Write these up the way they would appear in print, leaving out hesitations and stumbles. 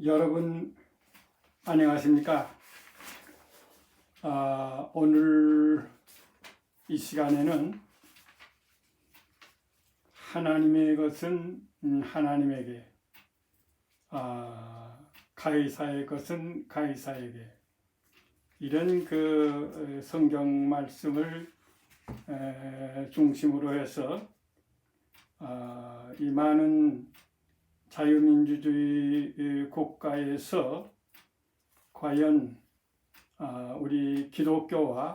여러분 안녕하십니까? 오늘 이 시간에는 하나님의 것은 하나님에게, 가이사의 것은 가이사에게, 이런 그 성경 말씀을 중심으로 해서 이 많은 자유민주주의 국가에서 과연 우리 기독교가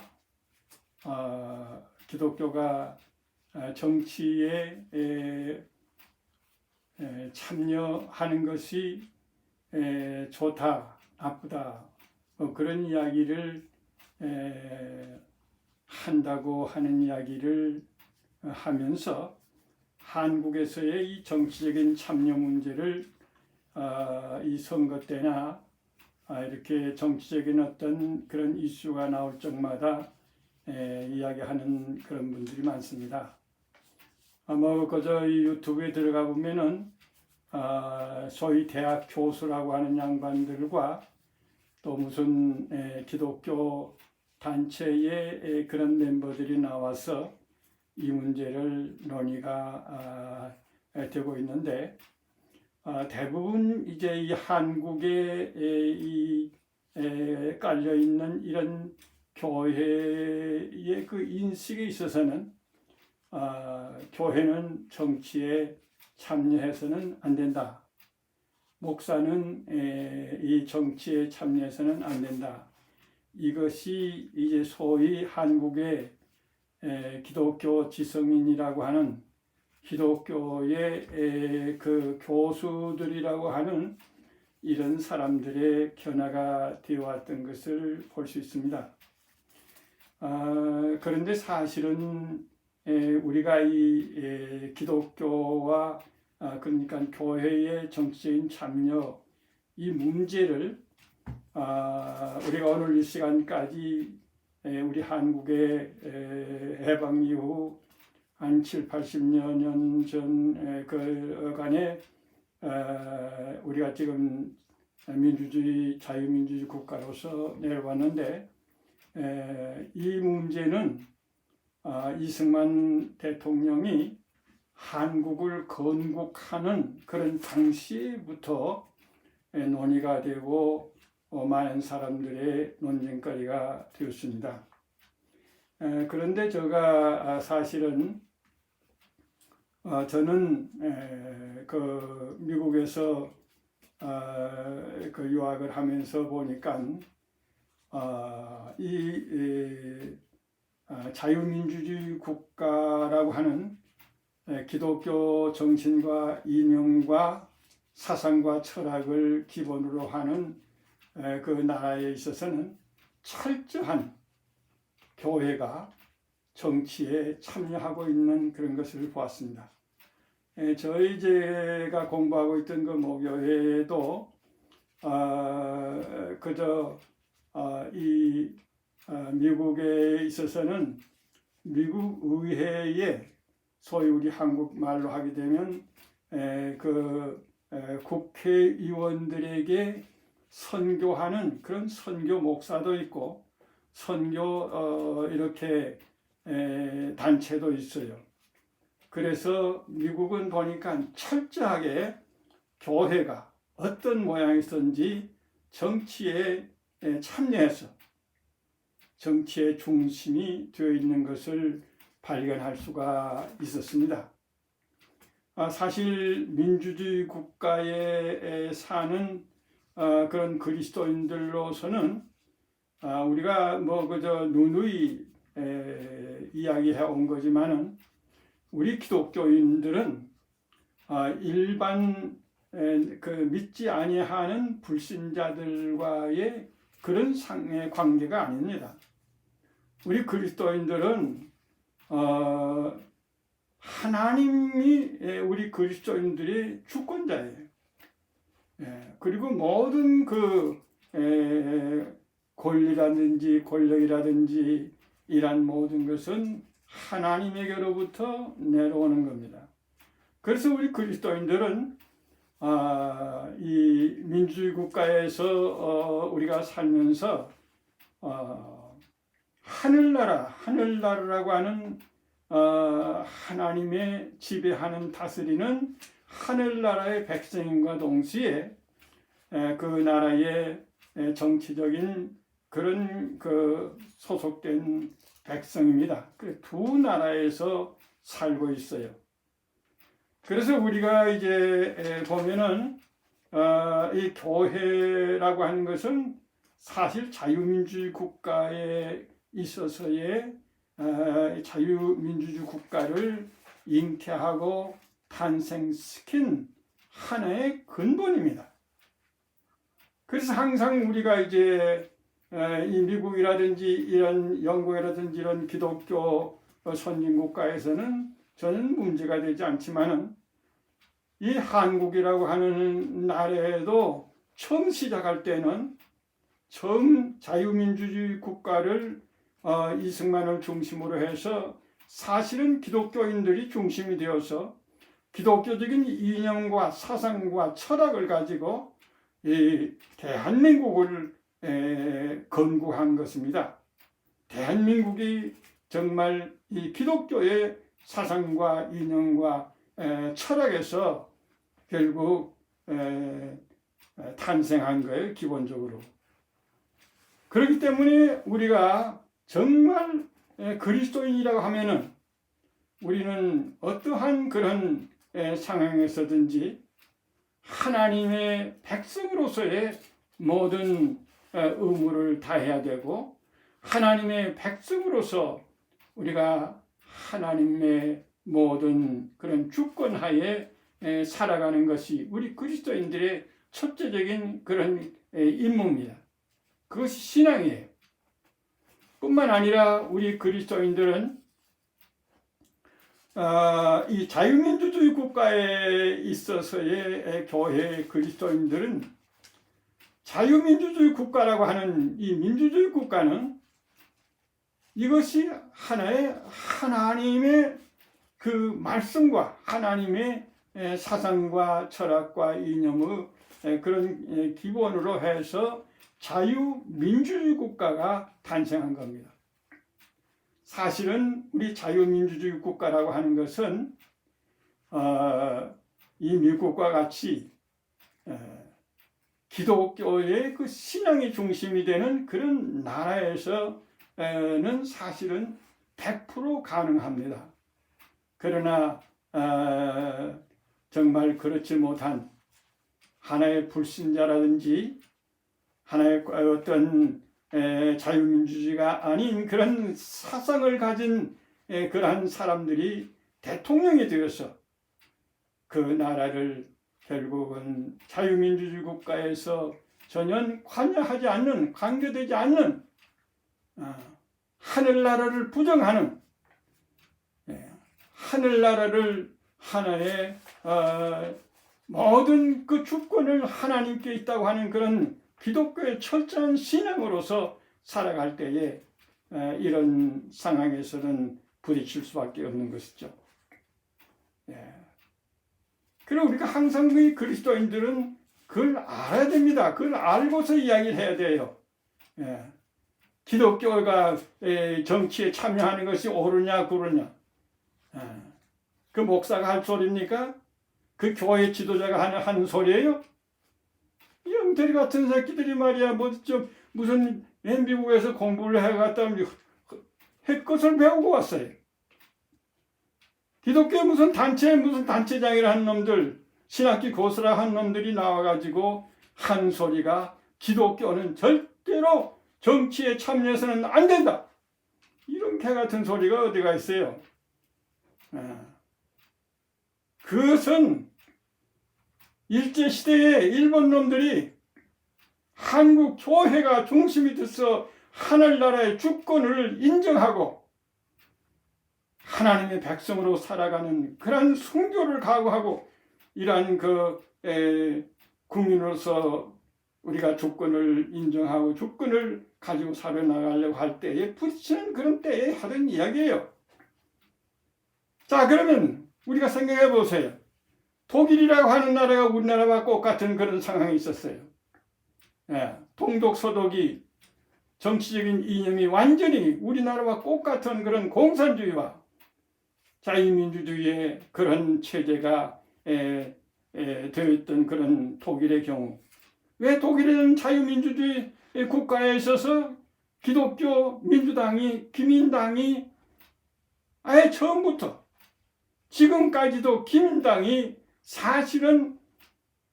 정치에 참여하는 것이 좋다, 나쁘다, 그런 이야기를 한다고 하는 이야기를 하면서 한국에서의 이 정치적인 참여 문제를 이 선거 때나 이렇게 정치적인 어떤 그런 이슈가 나올 적마다 이야기하는 그런 분들이 많습니다. 그저 이 유튜브에 들어가 보면은 소위 대학 교수라고 하는 양반들과 또 무슨 기독교 단체의 그런 멤버들이 나와서 이 문제를 논의가 되고 있는데, 대부분 이제 이 한국에 깔려 있는 이런 교회의 그 인식에 있어서는 교회는 정치에 참여해서는 안 된다. 목사는 이 정치에 참여해서는 안 된다. 이것이 이제 소위 한국의 기독교 지성인이라고 하는 기독교의 그 교수들이라고 하는 이런 사람들의 견해가 되어 왔던 것을 볼 수 있습니다. 그런데 사실은 우리가 이 기독교와 그러니까 교회의 정치적인 참여 이 문제를 우리가 오늘 이 시간까지 우리 한국의 해방 이후 한 7, 80여 년 전 그간에 우리가 지금 민주주의, 자유민주주의 국가로서 내려왔는데, 이 문제는 이승만 대통령이 한국을 건국하는 그런 당시부터 논의가 되고 많은 사람들의 논쟁거리가 되었습니다. 그런데 제가 사실은 저는 그 미국에서 그 유학을 하면서 보니까 이 자유민주주의 국가라고 하는 기독교 정신과 이념과 사상과 철학을 기본으로 하는 그 나라에 있어서는 철저한 교회가 정치에 참여하고 있는 그런 것을 보았습니다. 제가 공부하고 있던 그 모교회에도 그저 이 미국에 있어서는 미국 의회에 소위 우리 한국말로 하게 되면 그 국회의원들에게 선교하는 그런 선교 목사도 있고 선교 이렇게 단체도 있어요. 그래서 미국은 보니까 철저하게 교회가 어떤 모양이든지 정치에 참여해서 정치의 중심이 되어 있는 것을 발견할 수가 있었습니다. 사실 민주주의 국가에 사는 그런 그리스도인들로서는 우리가 그저 누누이 이야기해 온 거지만은 우리 기독교인들은 일반 그 믿지 아니하는 불신자들과의 그런 상의 관계가 아닙니다. 우리 그리스도인들은 하나님이 우리 그리스도인들의 주권자예요. 그리고 모든 그 권리라든지 권력이라든지 이란 모든 것은 하나님에게로부터 내려오는 겁니다. 그래서 우리 그리스도인들은 이 민주주의 국가에서 우리가 살면서 하늘나라라고 하는 하나님의 지배하는 다스리는 하늘나라의 백성인과 동시에 그 나라의 정치적인 그런 소속된 백성입니다. 그 두 나라에서 살고 있어요. 그래서 우리가 이제 보면은 이 교회라고 하는 것은 사실 자유민주주의 국가에 있어서의 자유민주주의 국가를 잉태하고 탄생시킨 하나의 근본입니다. 그래서 항상 우리가 이제 이 미국이라든지 이런 영국이라든지 이런 기독교 선진국가에서는 저는 문제가 되지 않지만은 이 한국이라고 하는 나라에도 처음 시작할 때는 처음 자유민주주의 국가를 이승만을 중심으로 해서 사실은 기독교인들이 중심이 되어서 기독교적인 이념과 사상과 철학을 가지고 이 대한민국을 건국한 것입니다. 대한민국이 정말 이 기독교의 사상과 이념과 철학에서 결국 탄생한 거예요, 기본적으로. 그렇기 때문에 우리가 정말 그리스도인이라고 하면은 우리는 어떠한 그런 상황에서든지 하나님의 백성으로서의 모든 의무를 다해야 되고, 하나님의 백성으로서 우리가 하나님의 모든 그런 주권하에 살아가는 것이 우리 그리스도인들의 첫째적인 그런 임무입니다. 그것이 신앙이에요. 뿐만 아니라 우리 그리스도인들은 이 자유민주주의 국가에 있어서의 교회 그리스도인들은 자유민주주의 국가라고 하는 이 민주주의 국가는 이것이 하나님의 그 말씀과 하나님의 사상과 철학과 이념의 그런 기본으로 해서 자유민주주의 국가가 탄생한 겁니다. 사실은 우리 자유민주주의 국가라고 하는 것은 이 미국과 같이 기독교의 그 신앙이 중심이 되는 그런 나라에서는 사실은 100% 가능합니다. 그러나 정말 그렇지 못한 하나의 불신자라든지 하나의 어떤 자유민주주의가 아닌 그런 사상을 가진 그러한 사람들이 대통령이 되어서 그 나라를 결국은 자유민주주의 국가에서 전혀 관여하지 않는, 관계되지 않는 하늘나라를 부정하는, 하늘나라를 하나의 모든 그 주권을 하나님께 있다고 하는 그런 기독교의 철저한 신앙으로서 살아갈 때에 이런 상황에서는 부딪힐 수밖에 없는 것이죠. 그리고 우리가 항상 이 그리스도인들은 그걸 알아야 됩니다. 그걸 알고서 이야기를 해야 돼요. 기독교가 정치에 참여하는 것이 옳으냐 그르냐, 그 목사가 할 소리입니까? 그 교회 지도자가 하는 소리예요? 이 엉터리 같은 새끼들이 말이야, 무슨 미국에서 공부를 해갔다 햇것을 배우고 왔어요. 기독교에 무슨 단체장이라 한 놈들, 신학기 고스라 한 놈들이 나와가지고 한 소리가 기독교는 절대로 정치에 참여해서는 안 된다. 이런 개 같은 소리가 어디가 있어요? 그것은 일제시대에 일본 놈들이 한국 교회가 중심이 돼서 하늘나라의 주권을 인정하고 하나님의 백성으로 살아가는 그런 순교를 각오하고 이러한 국민으로서 우리가 주권을 인정하고 주권을 가지고 살아나가려고 할 때에 부딪히는 그런 때에 하던 이야기예요. 자, 그러면 우리가 생각해 보세요. 독일이라고 하는 나라가 우리나라와 똑같은 그런 상황이 있었어요. 예, 동독 서독이 정치적인 이념이 완전히 우리나라와 똑같은 그런 공산주의와 자유민주주의의 그런 체제가 되어있던 그런 독일의 경우, 왜 독일은 자유민주주의 국가에 있어서 기독교 민주당이, 기민당이 아예 처음부터 지금까지도 기민당이 사실은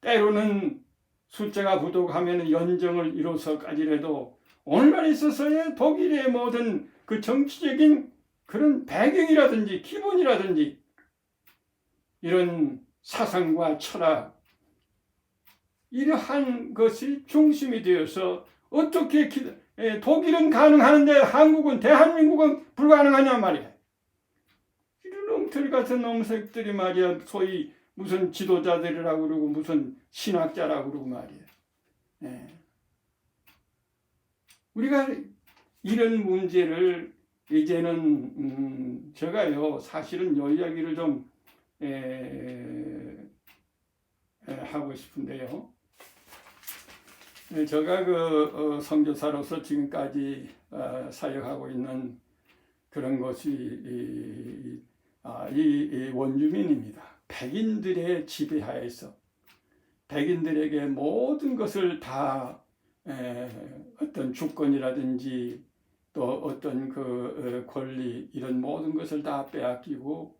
때로는 숫자가 부족하면 연정을 이뤄서까지라도 오늘날 있어서의 독일의 모든 그 정치적인 그런 배경이라든지 기본이라든지 이런 사상과 철학, 이러한 것이 중심이 되어서 어떻게 독일은 가능하는데 한국은, 대한민국은 불가능하냐 말이야. 이런 놈들 같은 놈색들이 말이야, 소위 무슨 지도자들이라고 그러고 무슨 신학자라고 그러고 말이야. 예. 우리가 이런 문제를 이제는 제가요 사실은 이 이야기를 좀 하고 싶은데요. 제가 그 선교사로서 지금까지 사역하고 있는 그런 것이 이 원주민입니다. 백인들의 지배하에서 백인들에게 모든 것을 다 어떤 주권이라든지 또 어떤 그 권리 이런 모든 것을 다 빼앗기고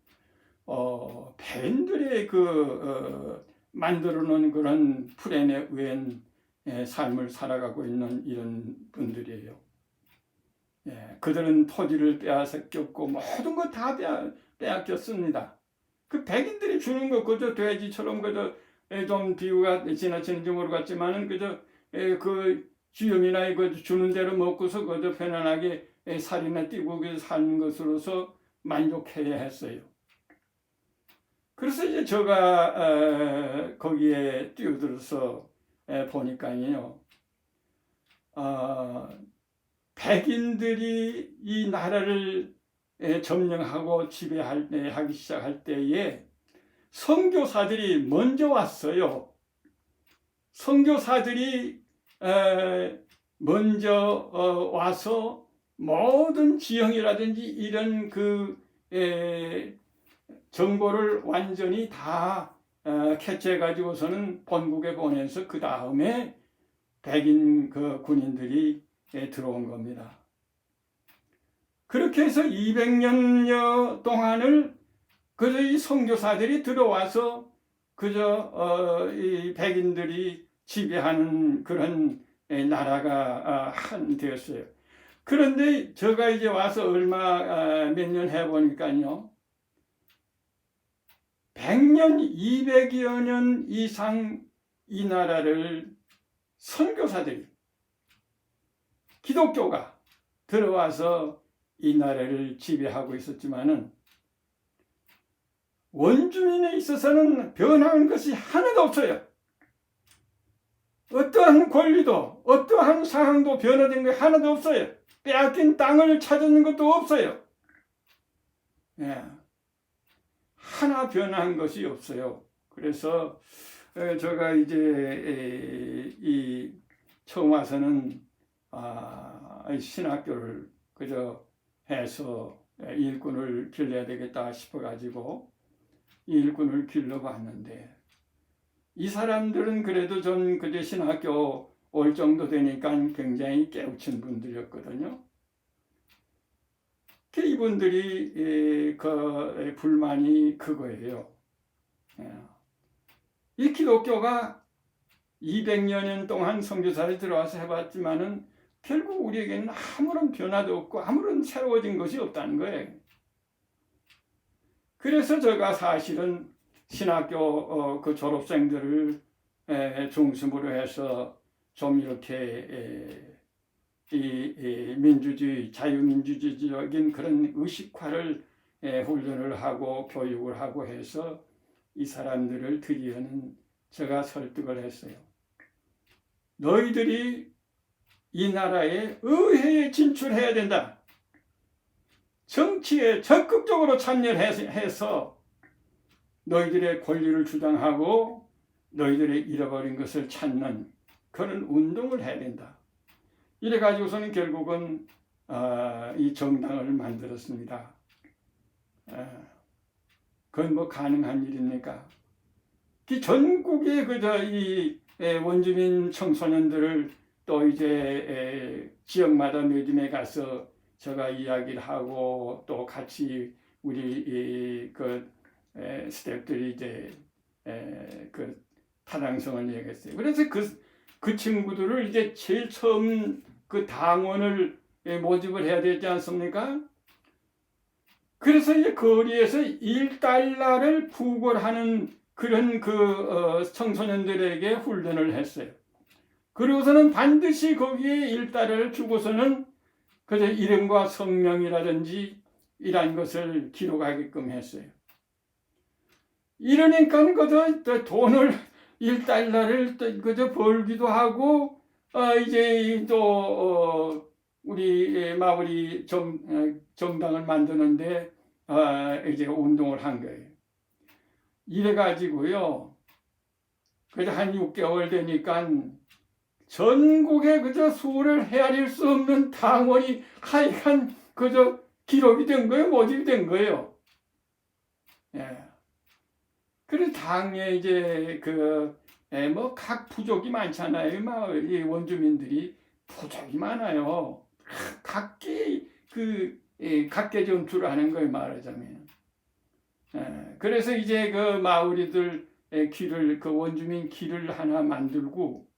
백인들의 그 만들어 놓은 그런 플랜에 의한 삶을 살아가고 있는 이런 분들이에요. 그들은 토지를 빼앗겼고 모든 것 다 빼앗겼습니다. 그 백인들이 주는 것 그저 돼지처럼 그저 좀 비유가 지나치는지 모르겠지만은 그저 그 주염이나 이거 주는 대로 먹고서 그저 편안하게 살이나 띄고 사는 것으로서 만족해야 했어요. 그래서 이제 제가 거기에 뛰어들어서 보니까요, 백인들이 이 나라를 점령하고 지배하기 시작할 때에 선교사들이 먼저 왔어요. 선교사들이 먼저 와서 모든 지형이라든지 이런 그 정보를 완전히 다 캐치해 가지고서는 본국에 보내서 그 다음에 백인 그 군인들이 들어온 겁니다. 그렇게 해서 200년여 동안을 그저 이 선교사들이 들어와서 그저 이 백인들이 지배하는 그런 나라가 되었어요. 그런데 제가 이제 와서 몇 년 해보니까요, 100년, 200여 년 이상 이 나라를 선교사들이, 기독교가 들어와서 이 나라를 지배하고 있었지만은 원주민에 있어서는 변한 것이 하나도 없어요. 어떠한 권리도 어떠한 상황도 변화된 게 하나도 없어요. 빼앗긴 땅을 찾는 것도 없어요. 하나 변한 것이 없어요. 그래서 제가 이제 처음 와서는 신학교를 그저 해서 일꾼을 길러야 되겠다 싶어가지고 일꾼을 길러봤는데, 이 사람들은 그래도 좀 그저 신학교 올 정도 되니까 굉장히 깨우친 분들이었거든요. 이분들이 그 불만이 그거예요. 이 기독교가 200여 년 동안 선교사를 들어와서 해봤지만은 결국 우리에게는 아무런 변화도 없고 아무런 새로워진 것이 없다는 거예요. 그래서 제가 사실은 신학교 그 졸업생들을 중심으로 해서 좀 이렇게 이 민주주의, 자유민주주의적인 그런 의식화를 훈련을 하고 교육을 하고 해서 이 사람들을 드리려는 제가 설득을 했어요. 너희들이 이 나라에 의회에 진출해야 된다. 정치에 적극적으로 참여해서 너희들의 권리를 주장하고 너희들의 잃어버린 것을 찾는 그런 운동을 해야 된다. 이래 가지고서는 결국은 이 정당을 만들었습니다. 그건 뭐 가능한 일입니까? 전국의 그저 이 원주민 청소년들을 또 이제 지역마다 매점에 가서 제가 이야기를 하고 또 같이 우리 그 스태프들이 이제 그 타당성을 얘기했어요. 그래서 그 친구들을 이제 제일 처음 그 당원을 모집을 해야 되지 않습니까? 그래서 이제 거리에서 1달러를 부과하는 그런 청소년들에게 훈련을 했어요. 그리고서는 반드시 거기에 1달러를 주고서는 그저 이름과 성명이라든지 이런 것을 기록하게끔 했어요. 이러니까 그저 돈을 1달러를 그저 벌기도 하고 이제 또 우리 마을이 정당을 만드는데 이제 운동을 한 거예요. 이래 가지고요. 그래서 한 6개월 되니까 전국에 그저 수를 헤아릴 수 없는 당원이 하여간 그저 기록이 된 거예요. 모집이 된 거예요. 예. 그래서 당에 이제 뭐 각 부족이 많잖아요. 마을 이 원주민들이 부족이 많아요. 각기 각계 전투를 하는 거예요. 말하자면. 그래서 이제 그 마을이들 길을 원주민 길을 하나 만들고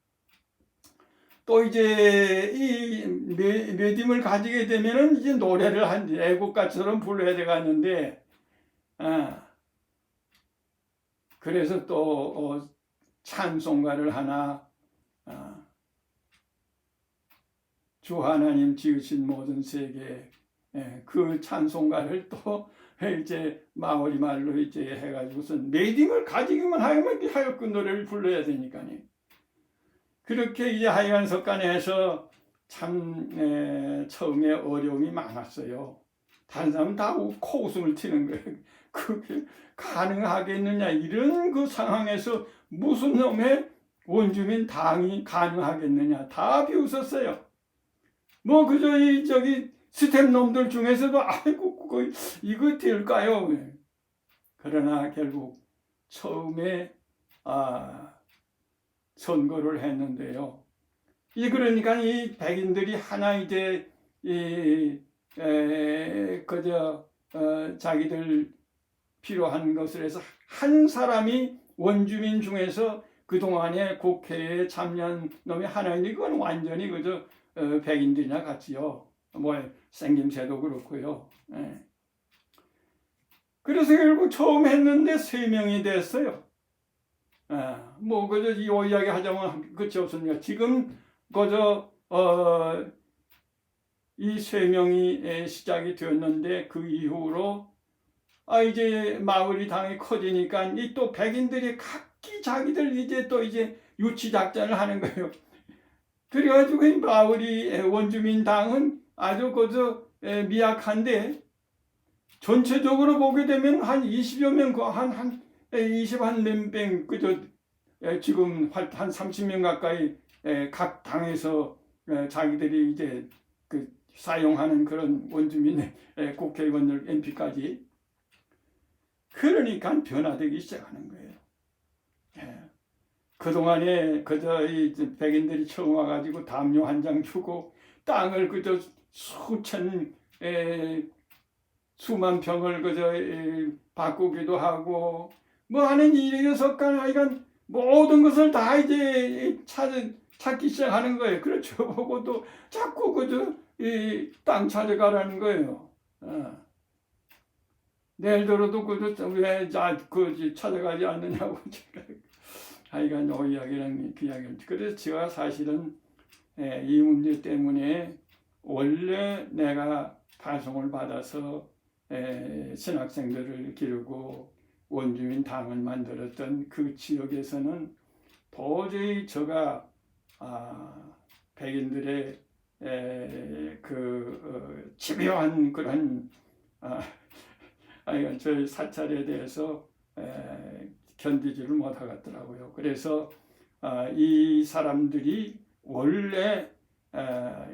또 이제 이 메딤을 가지게 되면은 이제 노래를 한 애국가처럼 불러야 되겠는데 그래서 또 찬송가를 하나 주 하나님 지으신 모든 세계 그 찬송가를 또 이제 마오리 말로 이제 해가지고선 메딤을 가지기만 하면 하여 그 노래를 불러야 되니까요. 그렇게 이제 하여간 석간에 해서 참 처음에 어려움이 많았어요. 다른 사람은 다 코웃음을 튀는 거예요. 그게 가능하겠느냐 이런 그 상황에서 무슨 놈의 원주민 당이 가능하겠느냐 다 비웃었어요. 뭐 그저 저기 스텝 놈들 중에서도 아이고 이거 될까요? 그러나 결국 처음에 선거를 했는데요. 그러니까 이 백인들이 하나 이제 자기들 필요한 것을 해서 한 사람이 원주민 중에서 그동안에 국회에 참여한 놈이 하나 있는 건 완전히 그저 백인들이나 같이요. 뭐 생김새도 그렇고요. 그래서 결국 처음 했는데 3명이 됐어요. 뭐 그저 이 이야기 하자면 끝이 없습니다. 지금 그저 이 3명이 시작이 되었는데 그 이후로 이제 마을이 당이 커지니까 이 또 백인들이 각기 자기들 이제 또 이제 유치 작전을 하는 거예요. 그래가지고 이 마을이 원주민 당은 아주 그저 미약한데 전체적으로 보게 되면 한 20여 명, 한 20, 한 몇 명, 그저 지금 한 30명 가까이 각 당에서 자기들이 이제 사용하는 그런 원주민의 국회의원들 MP까지 그러니까 변화되기 시작하는 거예요. 그동안에 그저 이 백인들이 처음 와가지고 담요 한 장 주고 땅을 그저 수만 평을 그저 바꾸기도 하고 뭐 하는 일이 석간 하여간 모든 것을 다 이제 찾기 시작하는 거예요. 그렇죠. 보고 또 자꾸 그저 땅 찾아가라는 거예요. 내일 들어도 그저 왜 찾아가지 않느냐고 제가 하여간 이 이야기는 그 이야기를. 그래서 제가 사실은 이 문제 때문에 원래 내가 파송을 받아서 신학생들을 기르고 원주민 당을 만들었던 그 지역에서는 도저히 제가 백인들의 집요한 그런 저희 사찰에 대해서 견디지를 못하겠더라고요. 그래서 이 사람들이 원래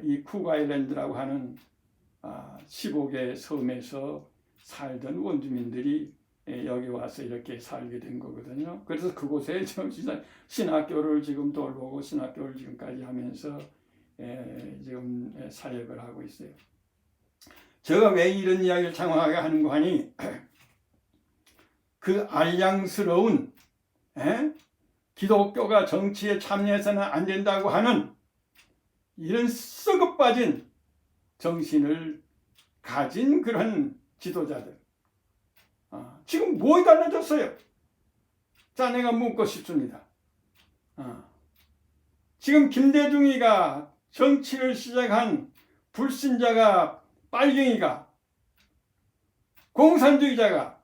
이 쿡아일랜드라고 하는 15개 섬에서 살던 원주민들이 여기 와서 이렇게 살게 된 거거든요. 그래서 그곳에 신학교를 지금 돌보고 신학교를 지금까지 하면서 지금 사역을 하고 있어요. 제가 왜 이런 이야기를 장황하게 하는가 하니 그 알량스러운 기독교가 정치에 참여해서는 안 된다고 하는 이런 썩어 빠진 정신을 가진 그런 지도자들 지금 뭐에 달라졌어요? 자, 내가 묻고 싶습니다. 지금 김대중이가 정치를 시작한 불신자가 빨갱이가 공산주의자가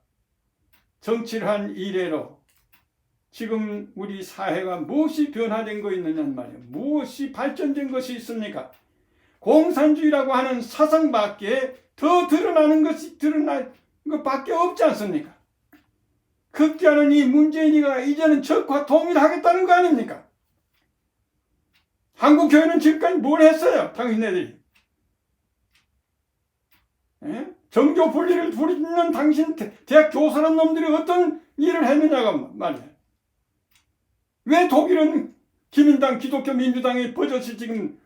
정치를 한 이래로 지금 우리 사회가 무엇이 변화된 거 있느냐는 말이에요. 무엇이 발전된 것이 있습니까? 공산주의라고 하는 사상밖에 더 드러나는 것밖에 없지 않습니까? 극기하는 이 문재인이가 이제는 적과 통일하겠다는 거 아닙니까? 한국교회는 지금까지 뭘 했어요? 당신네들이. 정교 분리를 부리는 당신 대학 교사란 놈들이 어떤 일을 했느냐가 말이에요. 왜 독일은 기민당, 기독교 민주당이 버젓이 지금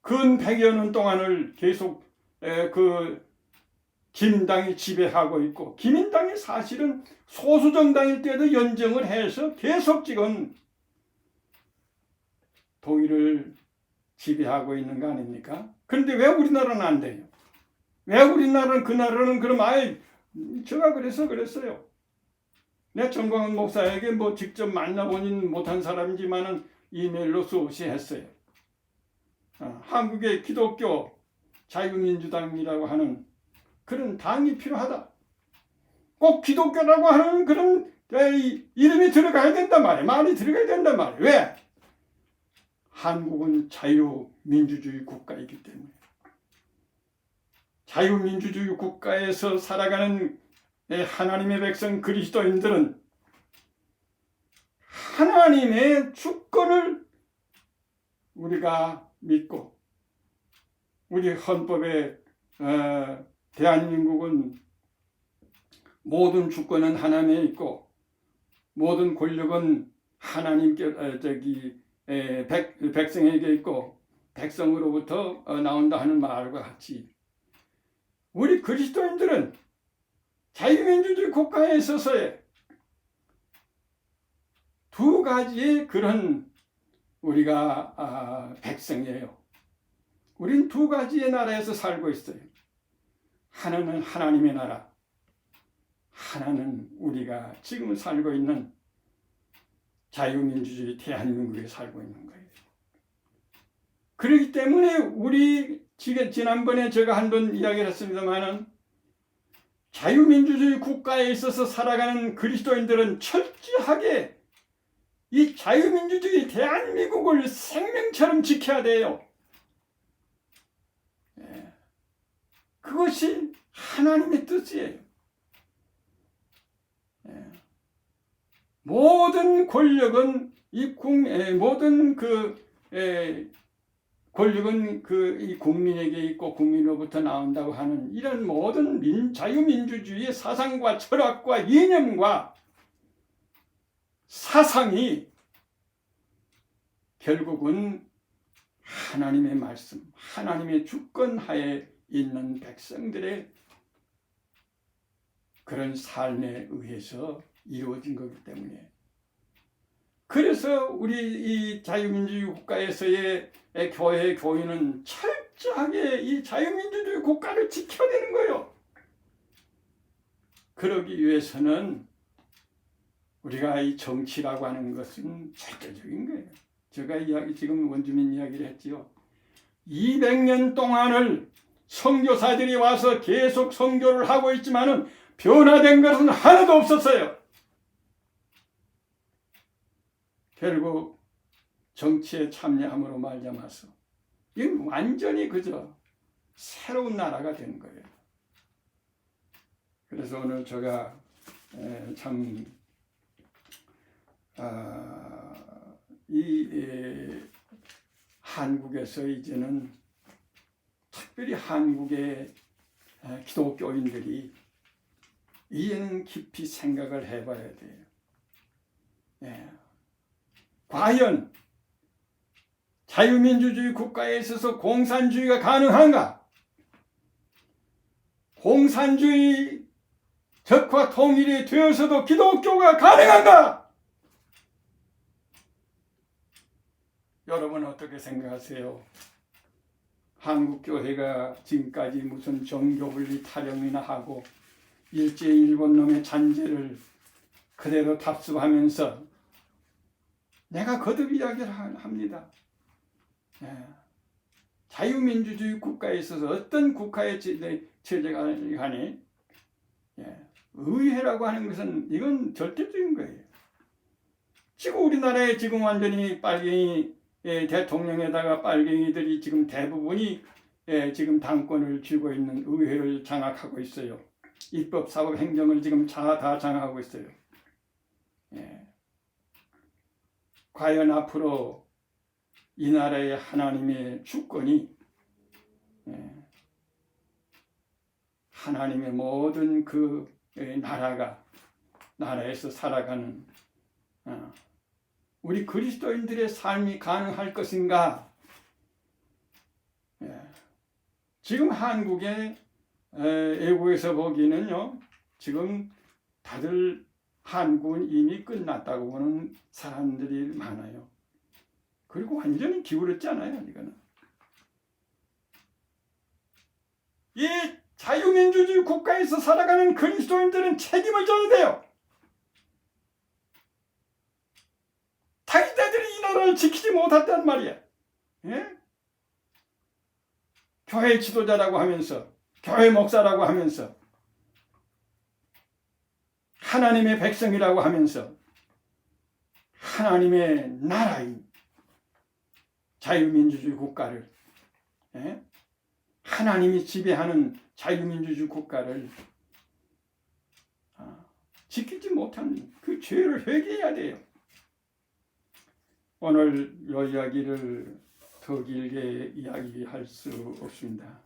근 100여 년 동안을 계속 그 기민당이 지배하고 있고 기민당이 사실은 소수정당일 때도 연정을 해서 계속 지금 독일을 지배하고 있는 거 아닙니까? 그런데 왜 우리나라는 안 돼요? 왜 우리나라는 그 나라는 그럼 아예 제가 그랬어요. 내 정광훈 목사에게 뭐 직접 만나보진 못한 사람이지만은 이메일로 수없이 했어요. 한국의 기독교 자유민주당이라고 하는 그런 당이 필요하다. 꼭 기독교라고 하는 그런 이름이 들어가야 된단 말이에요. 말이 들어가야 된단 말이에요. 왜? 한국은 자유민주주의 국가이기 때문에. 자유민주주의 국가에서 살아가는 하나님의 백성 그리스도인들은 하나님의 주권을 우리가 믿고 우리 헌법에 대한민국은 모든 주권은 하나님에 있고 모든 권력은 하나님께 백성에게 있고 백성으로부터 나온다 하는 말과 같이 우리 그리스도인들은 자유민주주의 국가에 있어서의 두 가지의 그런 우리가 백성이에요. 우린 두 가지의 나라에서 살고 있어요. 하나는 하나님의 나라, 하나는 우리가 지금 살고 있는 자유민주주의 대한민국에 살고 있는 거예요. 그렇기 때문에 우리 지난번에 제가 한 번 이야기를 했습니다마는 자유민주주의 국가에 있어서 살아가는 그리스도인들은 철저하게 이 자유민주주의 대한민국을 생명처럼 지켜야 돼요. 그것이 하나님의 뜻이에요. 모든 권력은 모든 권력은 이 국민에게 있고 국민으로부터 나온다고 하는 이런 모든 자유민주주의의 사상과 철학과 이념과 사상이 결국은 하나님의 말씀, 하나님의 주권하에 있는 백성들의 그런 삶에 의해서 이루어진 거기 때문에 그래서 우리 이 자유민주주의 국가에서의 교회 교인은 철저하게 이 자유민주주의 국가를 지켜야 되는 거예요. 그러기 위해서는 우리가 이 정치라고 하는 것은 절대적인 거예요. 제가 지금 원주민 이야기를 했지요. 200년 동안을 선교사들이 와서 계속 선교를 하고 있지만은 변화된 것은 하나도 없었어요. 결국 정치에 참여함으로 말미암아서 이건 완전히 그저 새로운 나라가 된 거예요. 그래서 오늘 제가 참 한국에서 이제는 특별히 한국의 기독교인들이 이제는 깊이 생각을 해봐야 돼요. 과연 자유민주주의 국가에 있어서 공산주의가 가능한가? 공산주의 적화 통일이 되어서도 기독교가 가능한가? 여러분 어떻게 생각하세요? 한국교회가 지금까지 무슨 종교분리 타령이나 하고 일제 일본놈의 잔재를 그대로 답습하면서 내가 거듭 이야기를 합니다. 자유민주주의 국가에 있어서 어떤 국가의 체제가 간에 의회라고 하는 것은 이건 절대적인 거예요. 지금 우리나라에 지금 완전히 빨갱이 대통령에다가 빨갱이들이 지금 대부분이 지금 당권을 쥐고 있는 의회를 장악하고 있어요. 입법, 사법, 행정을 지금 다 장악하고 있어요. 과연 앞으로 이 나라의 하나님의 주권이 하나님의 모든 그 나라에서 살아가는 우리 그리스도인들의 삶이 가능할 것인가? 지금 한국의 외국에서 보기는요, 지금 다들 한국은 이미 끝났다고 보는 사람들이 많아요. 그리고 완전히 기울었잖아요, 이거는. 이 자유민주주의 국가에서 살아가는 그리스도인들은 책임을 져야 돼요. 자기들이 이 나라를 지키지 못했단 말이야. 교회 지도자라고 하면서, 교회 목사라고 하면서, 하나님의 백성이라고 하면서, 하나님의 나라인 자유민주주의 국가를, 하나님이 지배하는 자유민주주의 국가를 지키지 못한 그 죄를 회개해야 돼요. 오늘 이 이야기를 더 길게 이야기할 수 없습니다.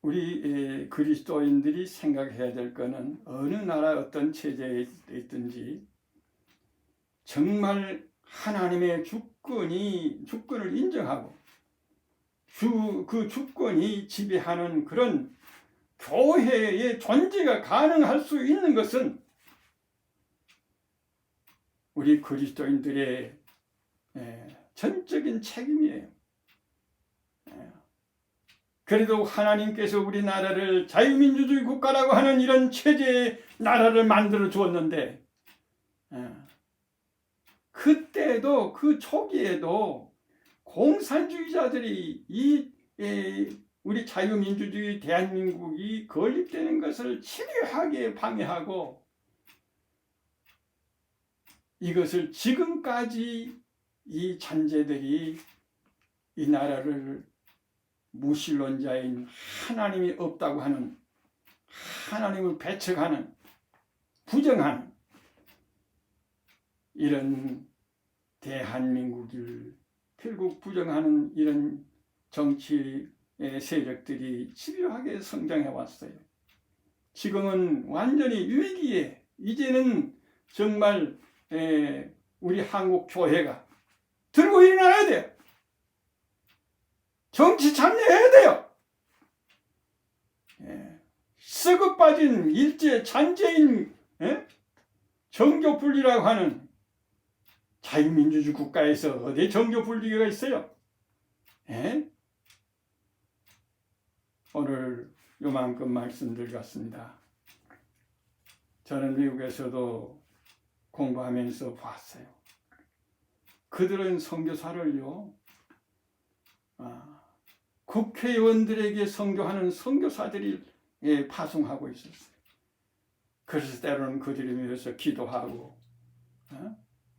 우리 그리스도인들이 생각해야 될 것은 어느 나라 어떤 체제에 있든지 정말 하나님의 주권을 인정하고 그 주권이 지배하는 그런 교회의 존재가 가능할 수 있는 것은 우리 그리스도인들의 전적인 책임이에요. 그래도 하나님께서 우리나라를 자유민주주의 국가라고 하는 이런 체제의 나라를 만들어 주었는데 그때도 그 초기에도 공산주의자들이 우리 자유민주주의 대한민국이 건립되는 것을 치밀하게 방해하고 이것을 지금까지 이 잔재들이 이 나라를 무신론자인 하나님이 없다고 하는 하나님을 배척하는 부정하는 이런 대한민국을 결국 부정하는 이런 정치 세력들이 집요하게 성장해 왔어요. 지금은 완전히 위기에 이제는 정말 우리 한국 교회가 들고 일어나야 돼요. 정치 참여해야 돼요. 썩어 빠진 일제 잔재인 정교 분리라고 하는 자유민주주의 국가에서 어디 정교 분리가 있어요? 오늘 요만큼 말씀드렸습니다. 저는 미국에서도 공부하면서 봤어요. 그들은 선교사를요, 국회의원들에게 선교하는 선교사들이 파송하고 있었어요. 그래서 때로는 그들을 위해서 기도하고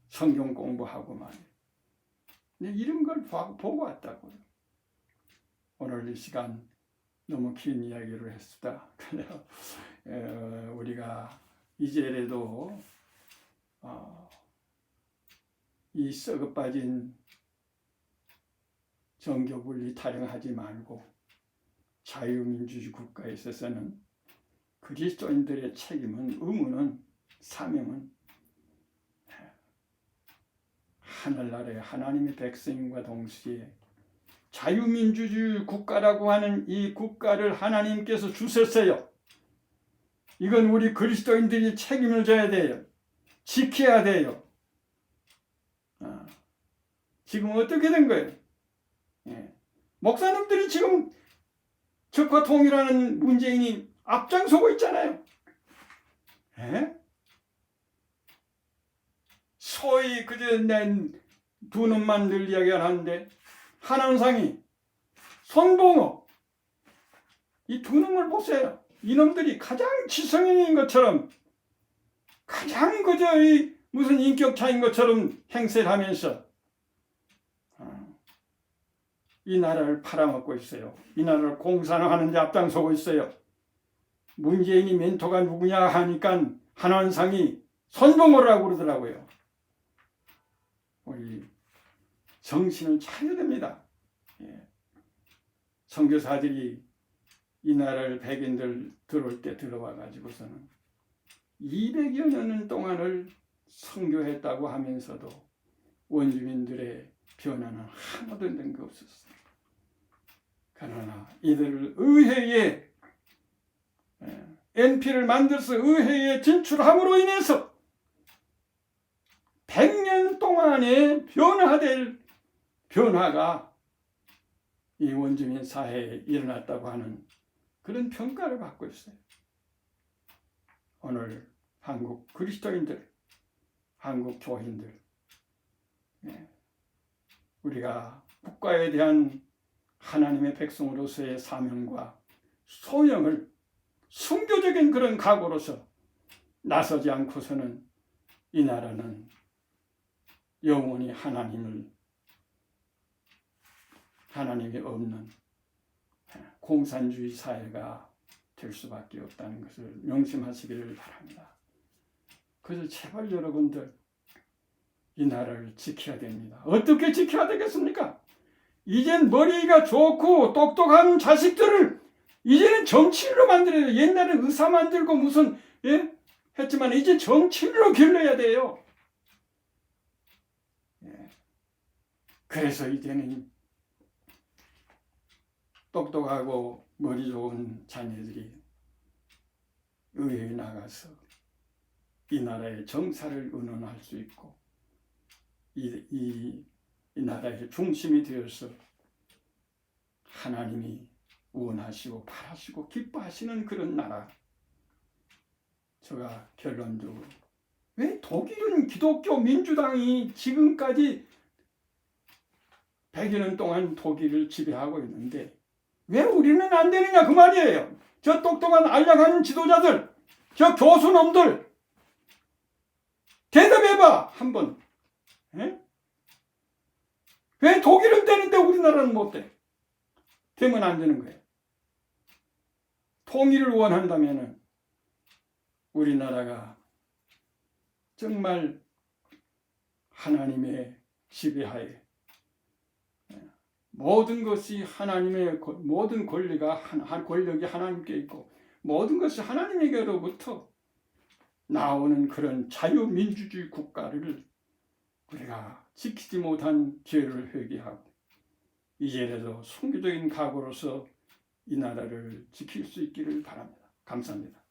성경 공부하고 말이에요. 이런 걸 보고 왔다고요. 오늘 이 시간 너무 긴 이야기를 했습니다. 그래서 우리가 이제라도 이 썩어 빠진 정교분리 타령하지 말고 자유민주주의 국가에 있어서는 그리스도인들의 책임은, 의무는, 사명은 하늘나라의 하나님의 백성과 동시에 자유민주주의 국가라고 하는 이 국가를 하나님께서 주셨어요. 이건 우리 그리스도인들이 책임을 져야 돼요. 지켜야 돼요. 지금 어떻게 된 거예요? 목사님들이 지금 적과 통일하는 문재인이 앞장서고 있잖아요. 소위 그저 낸 두 놈만 늘 이야기하는데 한원상이, 손봉호, 이 두 놈을 보세요. 이놈들이 가장 지성인인 것처럼, 가장 그저 이 무슨 인격차인 것처럼 행세를 하면서 이 나라를 팔아먹고 있어요. 이 나라를 공산화하는 데 앞장서고 있어요. 문재인이 멘토가 누구냐 하니까 한원상이 손봉호라고 그러더라고요. 우리 정신을 차려야 됩니다. 선교사들이 이 나라를 백인들 들어올 때 들어와 가지고서는 200여 년 동안을 선교했다고 하면서도 원주민들의 변화는 하나도 된 게 없었어요. 그러나 이들을 의회에 NP를 만들어서 의회에 진출함으로 인해서 100년 동안에 변화될 변화가 이 원주민 사회에 일어났다고 하는 그런 평가를 받고 있어요. 오늘 한국 그리스도인들, 한국 교인들, 우리가 국가에 대한 하나님의 백성으로서의 사명과 소명을 순교적인 그런 각오로서 나서지 않고서는 이 나라는 영원히 하나님이 없는 공산주의 사회가 될 수밖에 없다는 것을 명심하시기를 바랍니다. 그래서 제발 여러분들 이 나라를 지켜야 됩니다. 어떻게 지켜야 되겠습니까? 이젠 머리가 좋고 똑똑한 자식들을 이제는 정치인으로 만들어야 돼요. 옛날에 의사 만들고 무슨 했지만 이제 정치인으로 길러야 돼요. 그래서 이제는 똑똑하고 머리 좋은 자녀들이 의회에 나가서 이 나라의 정사를 의논할 수 있고 이 나라의 중심이 되어서 하나님이 원하시고 바라시고 기뻐하시는 그런 나라. 제가 결론적으로 왜 독일은 기독교 민주당이 지금까지 100여 년 동안 독일을 지배하고 있는데 왜 우리는 안 되느냐 그 말이에요. 저 똑똑한 알량한 지도자들, 저 교수놈들 대답해봐 한번. 왜 독일은 되는데 우리나라는 못 돼? 되면 안 되는 거예요. 통일을 원한다면 우리나라가 정말 하나님의 지배하에 모든 것이 하나님의 모든 권력이 하나님께 있고 모든 것이 하나님에게로부터 나오는 그런 자유민주주의 국가를 우리가 지키지 못한 죄를 회개하고 이제라도 순교적인 각오로서 이 나라를 지킬 수 있기를 바랍니다. 감사합니다.